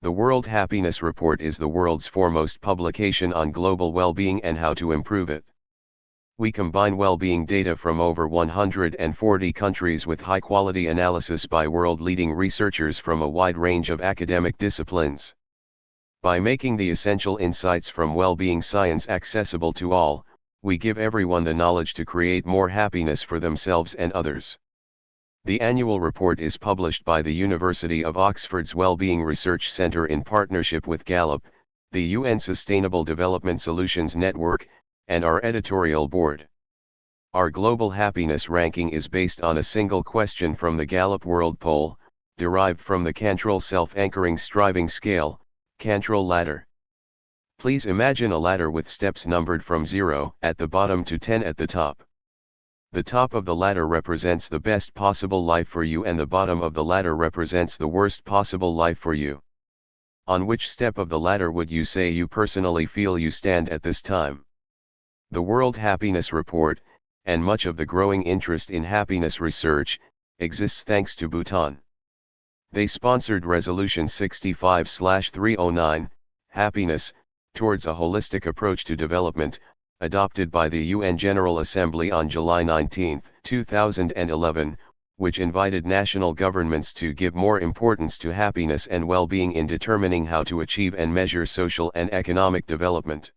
The World Happiness Report is the world's foremost publication on global well-being and how to improve it. We combine well-being data from over 140 countries with high-quality analysis by world-leading researchers from a wide range of academic disciplines. By making the essential insights from well-being science accessible to all, we give everyone the knowledge to create more happiness for themselves and others. The annual report is published by the University of Oxford's Wellbeing Research Centre in partnership with Gallup, the UN Sustainable Development Solutions Network, and our editorial board. Our global happiness ranking is based on a single question from the Gallup World Poll, derived from the Cantrell Self-Anchoring Striving Scale, Cantrell Ladder. Please imagine a ladder with steps numbered from 0 at the bottom to 10 at the top. The top of the ladder represents the best possible life for you and the bottom of the ladder represents the worst possible life for you. On which step of the ladder would you say you personally feel you stand at this time? The World Happiness Report, and much of the growing interest in happiness research, exists thanks to Bhutan. They sponsored Resolution 65/309, Happiness, Towards a Holistic Approach to Development, adopted by the UN General Assembly on July 19, 2011, which invited national governments to give more importance to happiness and well-being in determining how to achieve and measure social and economic development.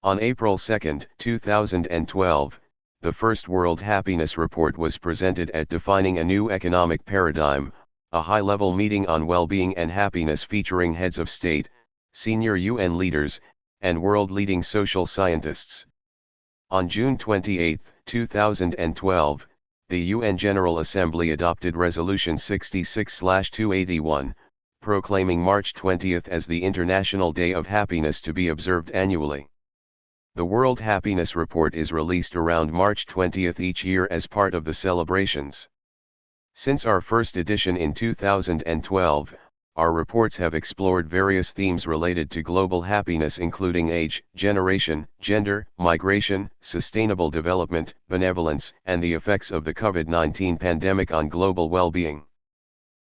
On April 2, 2012, the first World Happiness Report was presented at Defining a New Economic Paradigm, a high-level meeting on well-being and happiness featuring heads of state, senior UN leaders, and world-leading social scientists. On June 28, 2012, the UN General Assembly adopted Resolution 66/281, proclaiming March 20 as the International Day of Happiness to be observed annually. The World Happiness Report is released around March 20 each year as part of the celebrations. Since our first edition in 2012, our reports have explored various themes related to global happiness including age, generation, gender, migration, sustainable development, benevolence, and the effects of the COVID-19 pandemic on global well-being.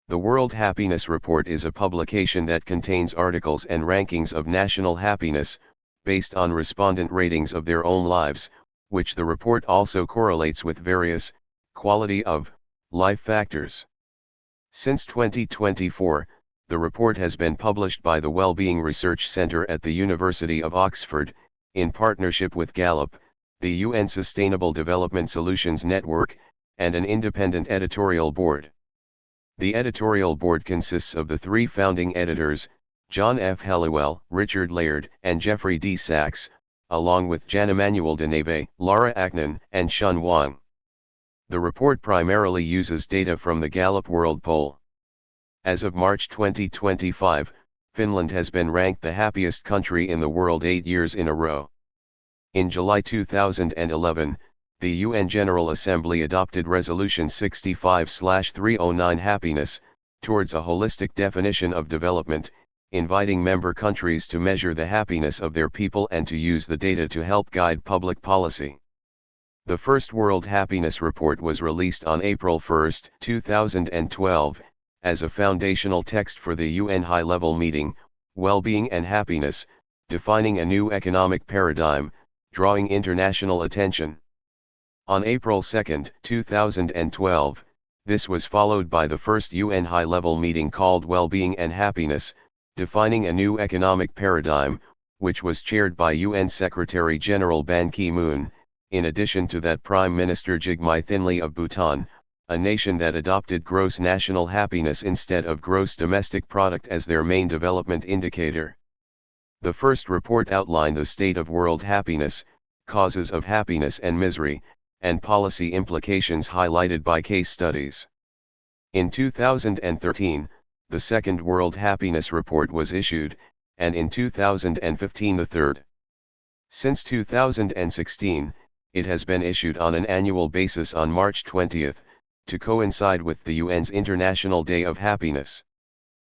The World Happiness Report is a publication that contains articles and rankings of national happiness, based on respondent ratings of their own lives, which the report also correlates with various quality of life factors. Since 2024, the report has been published by the Wellbeing Research Centre at the University of Oxford, in partnership with Gallup, the UN Sustainable Development Solutions Network, and an independent editorial board. The editorial board consists of the three founding editors, John F. Helliwell, Richard Layard, and Jeffrey D. Sachs, along with Jan-Emmanuel De Neve, Lara Aknin, and Shun Wang. The report primarily uses data from the Gallup World Poll. As of March 2025, Finland has been ranked the happiest country in the world 8 years in a row. In July 2011, the UN General Assembly adopted Resolution 65/309 Happiness, Towards a Holistic Definition of Development, inviting member countries to measure the happiness of their people and to use the data to help guide public policy. The first World Happiness Report was released on April 1, 2012, as a foundational text for the UN High-Level Meeting, Wellbeing and Happiness, Defining a New Economic Paradigm, drawing international attention. On April 2, 2012, this was followed by the first UN High-Level Meeting called Wellbeing and Happiness, Defining a New Economic Paradigm, which was chaired by UN Secretary-General Ban Ki-moon, in addition to that Prime Minister Jigme Thinley of Bhutan, a nation that adopted gross national happiness instead of gross domestic product as their main development indicator. The first report outlined the state of world happiness, causes of happiness and misery, and policy implications highlighted by case studies. In 2013, the second World Happiness Report was issued, and in 2015 the third. Since 2016, it has been issued on an annual basis on March 20, to coincide with the UN's International Day of Happiness.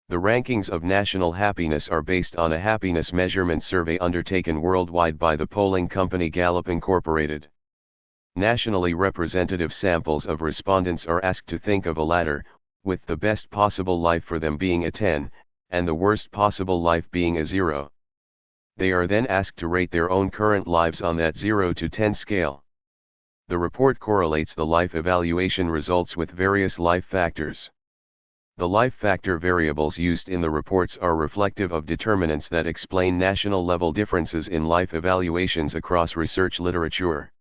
The rankings of national happiness are based on a happiness measurement survey undertaken worldwide by the polling company Gallup Incorporated. Nationally representative samples of respondents are asked to think of a ladder, with the best possible life for them being a 10, and the worst possible life being a 0. They are then asked to rate their own current lives on that 0 to 10 scale. The report correlates the life evaluation results with various life factors. The life factor variables used in the reports are reflective of determinants that explain national-level differences in life evaluations across research literature.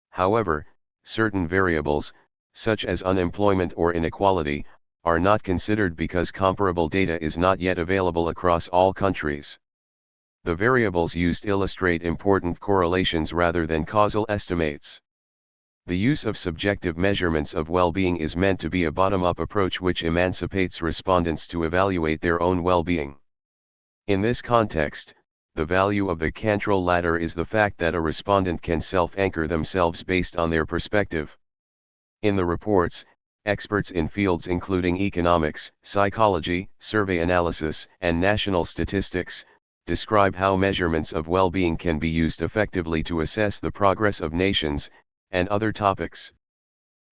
However, certain variables, such as unemployment or inequality, are not considered because comparable data is not yet available across all countries. The variables used illustrate important correlations rather than causal estimates. The use of subjective measurements of well-being is meant to be a bottom-up approach which emancipates respondents to evaluate their own well-being. In this context, the value of the control ladder is the fact that a respondent can self-anchor themselves based on their perspective. In the reports, experts in fields including economics, psychology, survey analysis, and national statistics, describe how measurements of well-being can be used effectively to assess the progress of nations, and other topics.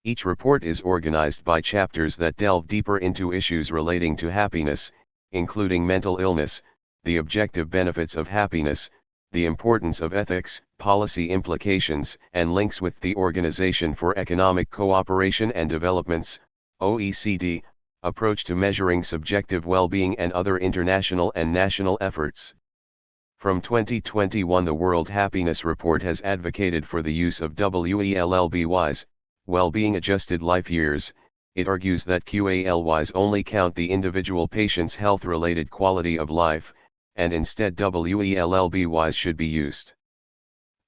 Each report is organized by chapters that delve deeper into issues relating to happiness, including mental illness, the objective benefits of happiness, the importance of ethics, policy implications, and links with the Organization for Economic Cooperation and Development's, OECD, approach to measuring subjective well-being and other international and national efforts. From 2021, the World Happiness Report has advocated for the use of WELLBYs, well-being adjusted life years. It argues that QALYs only count the individual patient's health-related quality of life, and instead WELLBYs should be used.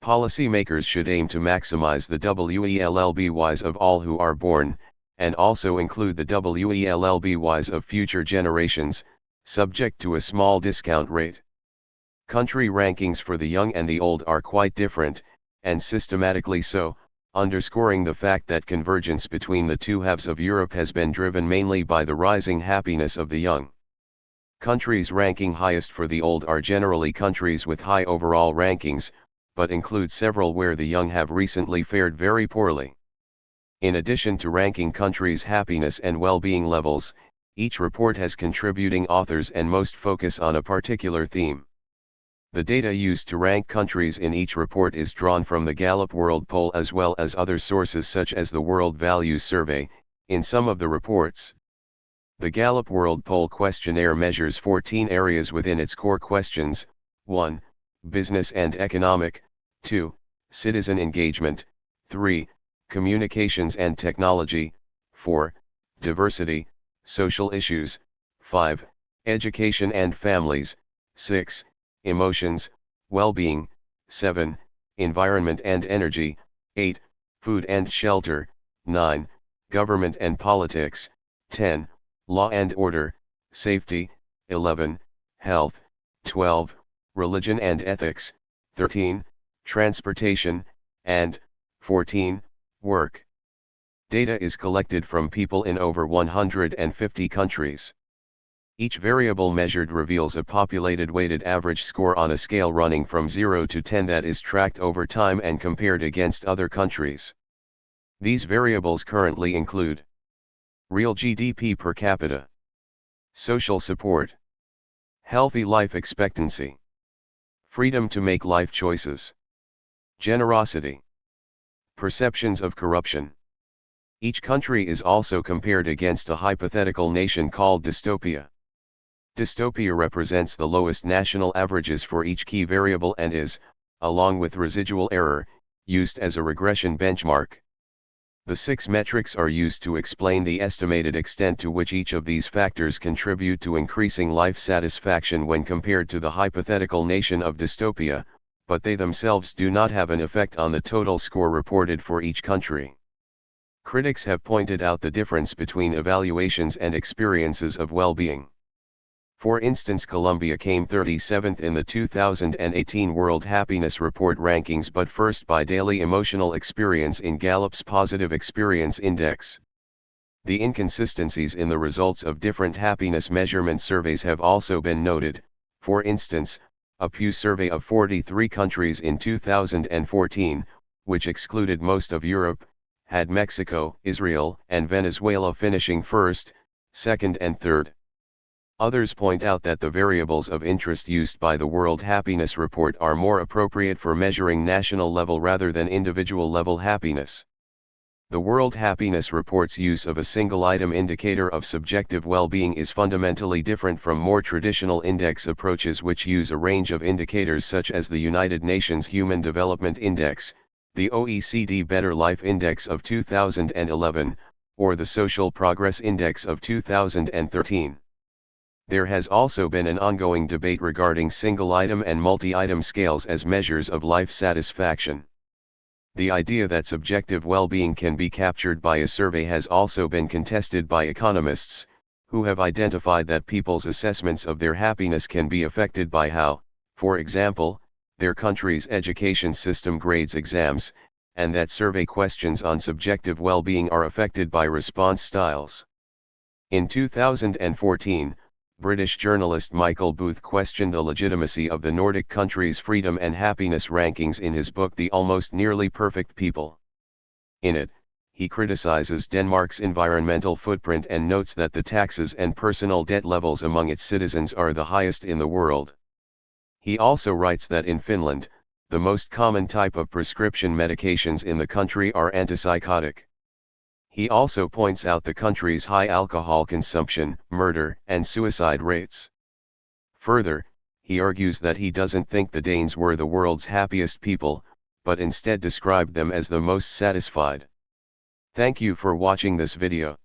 Policymakers should aim to maximize the WELLBYs of all who are born, and also include the WELLBYs of future generations, subject to a small discount rate. Country rankings for the young and the old are quite different, and systematically so, underscoring the fact that convergence between the two halves of Europe has been driven mainly by the rising happiness of the young. Countries ranking highest for the old are generally countries with high overall rankings, but include several where the young have recently fared very poorly. In addition to ranking countries' happiness and well-being levels, each report has contributing authors and most focus on a particular theme. The data used to rank countries in each report is drawn from the Gallup World Poll as well as other sources such as the World Values Survey. In some of the reports, the Gallup World Poll questionnaire measures 14 areas within its core questions: 1. Business and economic, 2. Citizen engagement, 3. Communications and technology, 4. Diversity, social issues, 5. Education and families, 6. Emotions, well-being, 7. Environment and energy, 8. Food and shelter, 9. Government and politics, 10. Law and order, safety, 11. Health, 12. Religion and ethics, 13. Transportation, and 14. Work. Data is collected from people in over 150 countries. Each variable measured reveals a populated weighted average score on a scale running from 0 to 10 that is tracked over time and compared against other countries. These variables currently include real GDP per capita, social support, healthy life expectancy, freedom to make life choices, generosity, perceptions of corruption. Each country is also compared against a hypothetical nation called dystopia. Dystopia represents the lowest national averages for each key variable and is, along with residual error, used as a regression benchmark. The 6 metrics are used to explain the estimated extent to which each of these factors contribute to increasing life satisfaction when compared to the hypothetical nation of dystopia, but they themselves do not have an effect on the total score reported for each country. Critics have pointed out the difference between evaluations and experiences of well-being. For instance, Colombia came 37th in the 2018 World Happiness Report rankings but first by daily emotional experience in Gallup's Positive Experience Index. The inconsistencies in the results of different happiness measurement surveys have also been noted. For instance, a Pew survey of 43 countries in 2014, which excluded most of Europe, had Mexico, Israel, and Venezuela finishing first, second and third. Others point out that the variables of interest used by the World Happiness Report are more appropriate for measuring national level rather than individual level happiness. The World Happiness Report's use of a single item indicator of subjective well-being is fundamentally different from more traditional index approaches which use a range of indicators such as the United Nations Human Development Index, the OECD Better Life Index of 2011, or the Social Progress Index of 2013. There has also been an ongoing debate regarding single-item and multi-item scales as measures of life satisfaction. The idea that subjective well-being can be captured by a survey has also been contested by economists, who have identified that people's assessments of their happiness can be affected by how, for example, their country's education system grades exams, and that survey questions on subjective well-being are affected by response styles. In 2014, British journalist Michael Booth questioned the legitimacy of the Nordic countries' freedom and happiness rankings in his book The Almost Nearly Perfect People. In it, he criticizes Denmark's environmental footprint and notes that the taxes and personal debt levels among its citizens are the highest in the world. He also writes that in Finland, the most common type of prescription medications in the country are antipsychotic. He also points out the country's high alcohol consumption, murder, and suicide rates. Further, he argues that he doesn't think the Danes were the world's happiest people, but instead described them as the most satisfied. Thank you for watching this video.